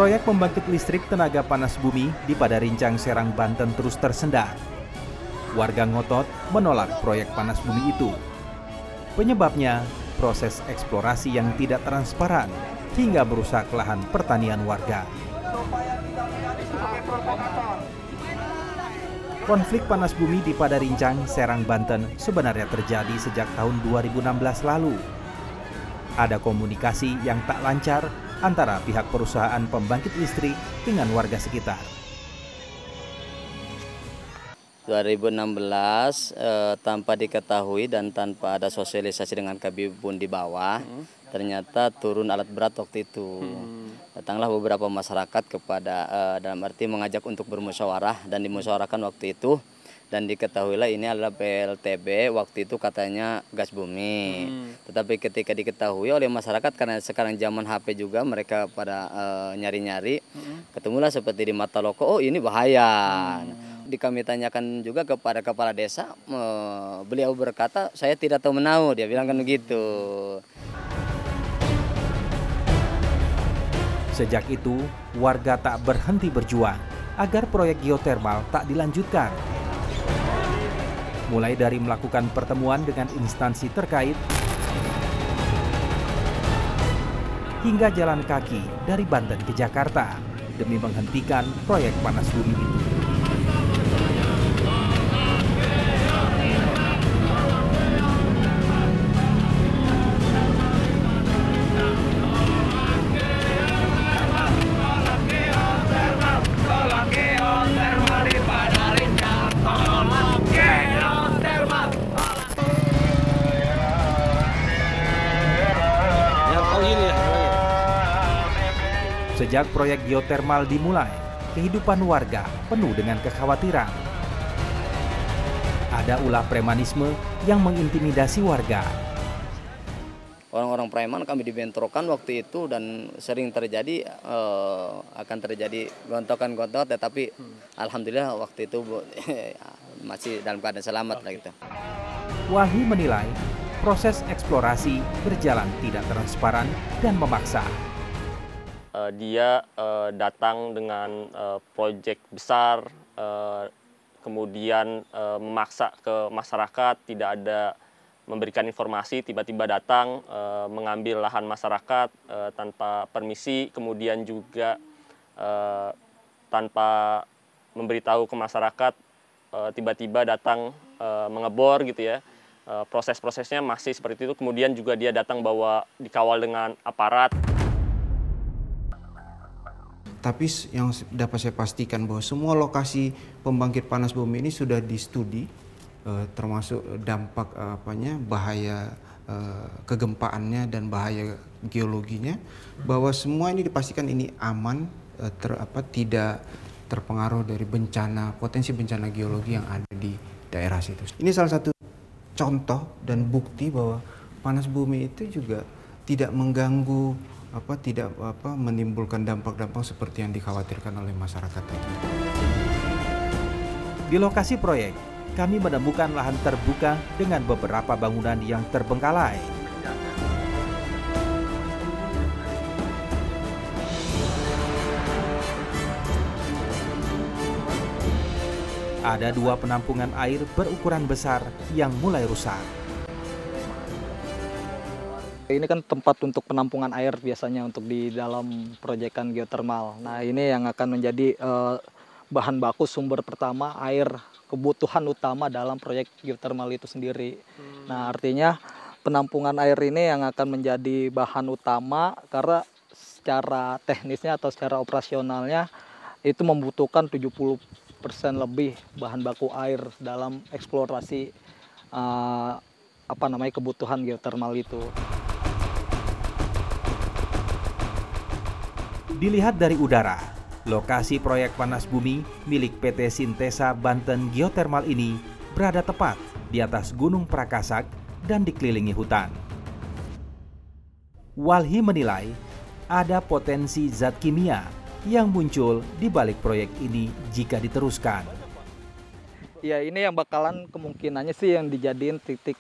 Proyek pembangkit listrik tenaga panas bumi di Padarincang, Serang, Banten terus tersendat. Warga ngotot menolak proyek panas bumi itu. Penyebabnya, proses eksplorasi yang tidak transparan hingga merusak lahan pertanian warga. Konflik panas bumi di Padarincang, Serang, Banten sebenarnya terjadi sejak tahun 2016 lalu. Ada komunikasi yang tak lancar antara pihak perusahaan pembangkit listrik dengan warga sekitar. 2016 tanpa diketahui dan tanpa ada sosialisasi dengan Kabibun di bawah, ternyata turun alat berat waktu itu. Datanglah beberapa masyarakat kepada dalam arti mengajak untuk bermusyawarah dan dimusyawarahkan waktu itu, dan diketahuilah ini adalah PLTB, waktu itu katanya gas bumi. Tetapi ketika diketahui oleh masyarakat, karena sekarang zaman HP juga, mereka pada nyari-nyari, ketemulah seperti di Mataloko, oh ini bahaya. Kami tanyakan juga kepada kepala desa, beliau berkata, saya tidak tahu menahu, dia bilang kan begitu. Sejak itu, warga tak berhenti berjuang agar proyek geotermal tak dilanjutkan. Mulai dari melakukan pertemuan dengan instansi terkait, hingga jalan kaki dari Banten ke Jakarta demi menghentikan proyek panas bumi itu. Sejak proyek geotermal dimulai, kehidupan warga penuh dengan kekhawatiran. Ada ulah premanisme yang mengintimidasi warga. Orang-orang preman kami dibentrokan waktu itu dan sering terjadi, akan terjadi gontokan-gontok, tetapi alhamdulillah waktu itu masih dalam keadaan selamat lah gitu. Walhi menilai proses eksplorasi berjalan tidak transparan dan memaksa. Dia datang dengan proyek besar, kemudian memaksa ke masyarakat, tidak ada memberikan informasi, tiba-tiba datang mengambil lahan masyarakat tanpa permisi, kemudian juga tanpa memberitahu ke masyarakat, tiba-tiba datang mengebor gitu ya. Proses-prosesnya masih seperti itu, kemudian juga dia datang dikawal dengan aparat. Tapi yang dapat saya pastikan bahwa semua lokasi pembangkit panas bumi ini sudah di-studi, termasuk dampak bahaya kegempaannya dan bahaya geologinya, bahwa semua ini dipastikan ini aman, tidak terpengaruh dari potensi bencana geologi yang ada di daerah situ. Ini salah satu contoh dan bukti bahwa panas bumi itu juga tidak mengganggu, tidak menimbulkan dampak-dampak seperti yang dikhawatirkan oleh masyarakat tadi. Di lokasi proyek, kami menemukan lahan terbuka dengan beberapa bangunan yang terbengkalai. Ada 2 penampungan air berukuran besar yang mulai rusak. Ini kan tempat untuk penampungan air biasanya untuk di dalam proyekan geotermal. Nah, ini yang akan menjadi bahan baku sumber pertama air, kebutuhan utama dalam proyek geotermal itu sendiri. Nah, artinya penampungan air ini yang akan menjadi bahan utama karena secara teknisnya atau secara operasionalnya itu membutuhkan 70% lebih bahan baku air dalam eksplorasi kebutuhan geotermal itu. Dilihat dari udara, lokasi proyek panas bumi milik PT Sintesa Banten Geothermal ini berada tepat di atas Gunung Prakasak dan dikelilingi hutan. Walhi menilai ada potensi zat kimia yang muncul di balik proyek ini jika diteruskan. Ya, ini yang bakalan kemungkinannya sih yang dijadiin titik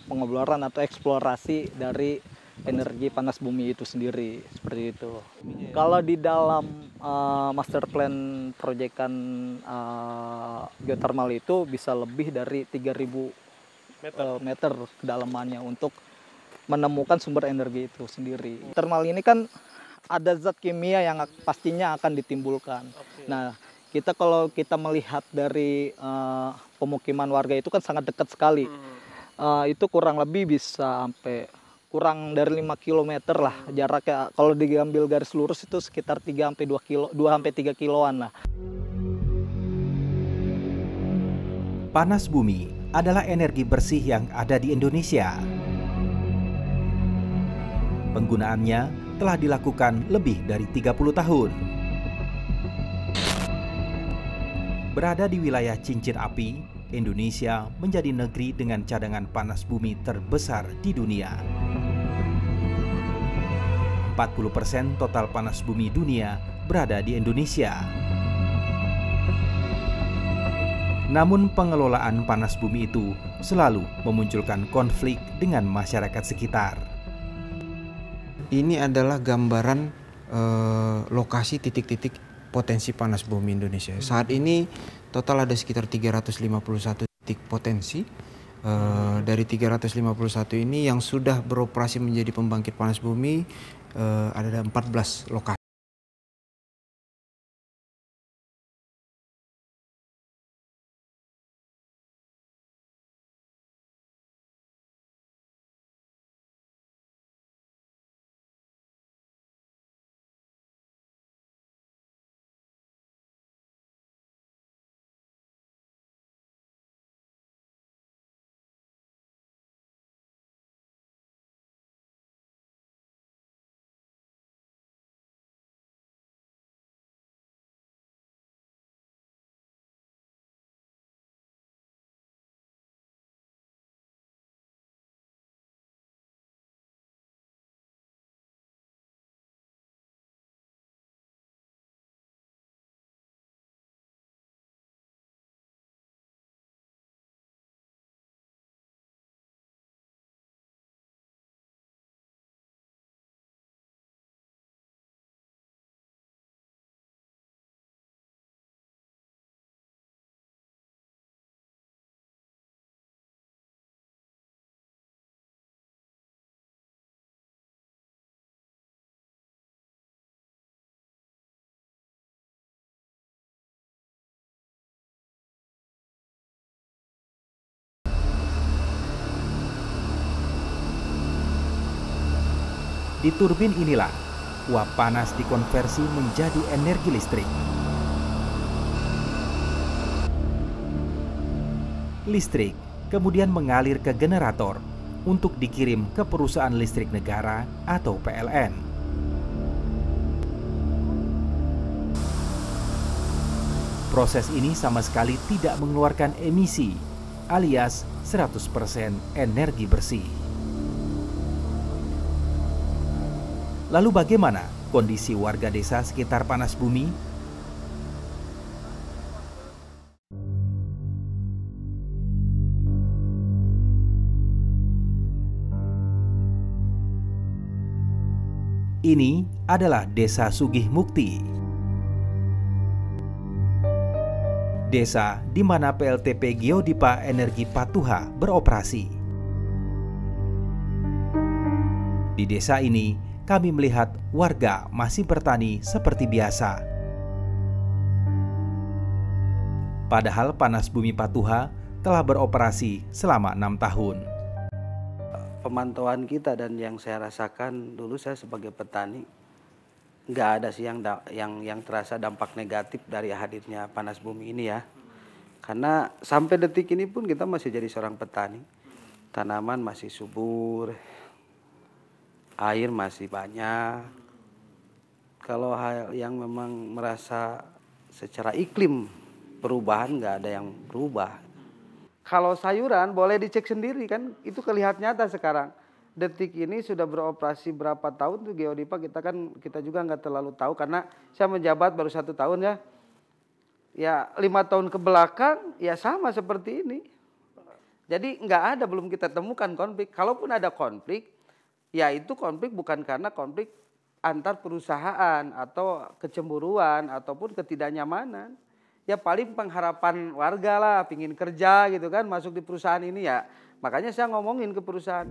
pengobrolan atau eksplorasi dari energi panas bumi itu sendiri, seperti itu. Kalau di dalam master plan proyekan geothermal itu bisa lebih dari 3.000 meter kedalamannya untuk menemukan sumber energi itu sendiri. Thermal ini kan ada zat kimia yang pastinya akan ditimbulkan. Nah, kalau kita melihat dari pemukiman warga itu kan sangat dekat sekali. Itu kurang lebih bisa sampai kurang dari 5 km lah jaraknya. Kalau diambil garis lurus itu sekitar 2 sampai 3 kiloan lah. Panas bumi adalah energi bersih yang ada di Indonesia. Penggunaannya telah dilakukan lebih dari 30 tahun. Berada di wilayah cincin api, Indonesia menjadi negeri dengan cadangan panas bumi terbesar di dunia. 40% total panas bumi dunia berada di Indonesia. Namun pengelolaan panas bumi itu selalu memunculkan konflik dengan masyarakat sekitar. Ini adalah gambaran lokasi titik-titik potensi panas bumi Indonesia. Saat ini total ada sekitar 351 titik potensi. Dari 351 ini yang sudah beroperasi menjadi pembangkit panas bumi ada 14 lokasi. Di turbin inilah uap panas dikonversi menjadi energi listrik. Listrik kemudian mengalir ke generator untuk dikirim ke perusahaan listrik negara atau PLN. Proses ini sama sekali tidak mengeluarkan emisi, alias 100% energi bersih. Lalu bagaimana kondisi warga desa sekitar panas bumi? Ini adalah Desa Sugih Mukti. Desa di mana PLTP Geodipa Energi Patuha beroperasi. Di desa ini, kami melihat warga masih bertani seperti biasa. Padahal Panas Bumi Patuha telah beroperasi selama 6 tahun. Pemantauan kita dan yang saya rasakan dulu saya sebagai petani, nggak ada sih yang terasa dampak negatif dari hadirnya panas bumi ini ya. Karena sampai detik ini pun kita masih jadi seorang petani. Tanaman masih subur, air masih banyak. Kalau hal yang memang merasa secara iklim perubahan, nggak ada yang berubah. Kalau sayuran boleh dicek sendiri kan, itu kelihatan nyata sekarang. Detik ini sudah beroperasi berapa tahun tuh Geodipa, kita juga nggak terlalu tahu karena saya menjabat baru 1 tahun ya. Ya 5 tahun ke belakang ya sama seperti ini. Jadi nggak ada, belum kita temukan konflik. Kalaupun ada konflik, Ya itu konflik bukan karena konflik antar perusahaan atau kecemburuan ataupun ketidaknyamanan. Ya paling pengharapan warga lah, pingin kerja gitu kan, masuk di perusahaan ini ya. Makanya saya ngomongin ke perusahaan.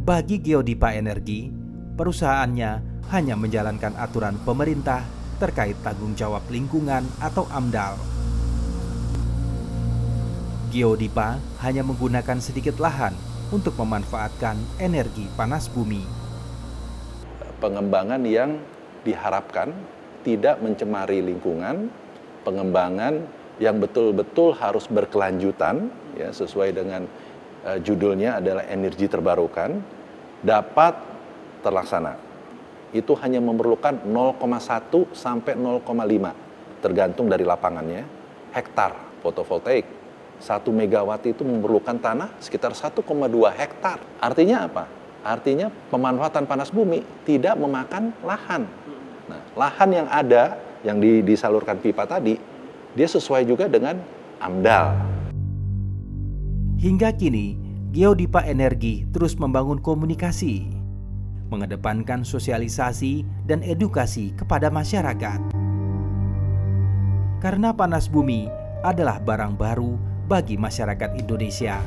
Bagi Geodipa Energi, perusahaannya hanya menjalankan aturan pemerintah terkait tanggung jawab lingkungan atau AMDAL. Geodipa hanya menggunakan sedikit lahan untuk memanfaatkan energi panas bumi. Pengembangan yang diharapkan tidak mencemari lingkungan, pengembangan yang betul-betul harus berkelanjutan, ya, sesuai dengan judulnya adalah energi terbarukan, dapat terlaksana. Itu hanya memerlukan 0,1 sampai 0,5 tergantung dari lapangannya hektar fotovoltaik. 1 megawatt itu memerlukan tanah sekitar 1,2 hektar. Artinya apa? Artinya pemanfaatan panas bumi tidak memakan lahan. Nah, lahan yang ada, yang disalurkan pipa tadi, dia sesuai juga dengan AMDAL. Hingga kini, Geodipa Energi terus membangun komunikasi, mengedepankan sosialisasi dan edukasi kepada masyarakat. Karena panas bumi adalah barang baru bagi masyarakat Indonesia.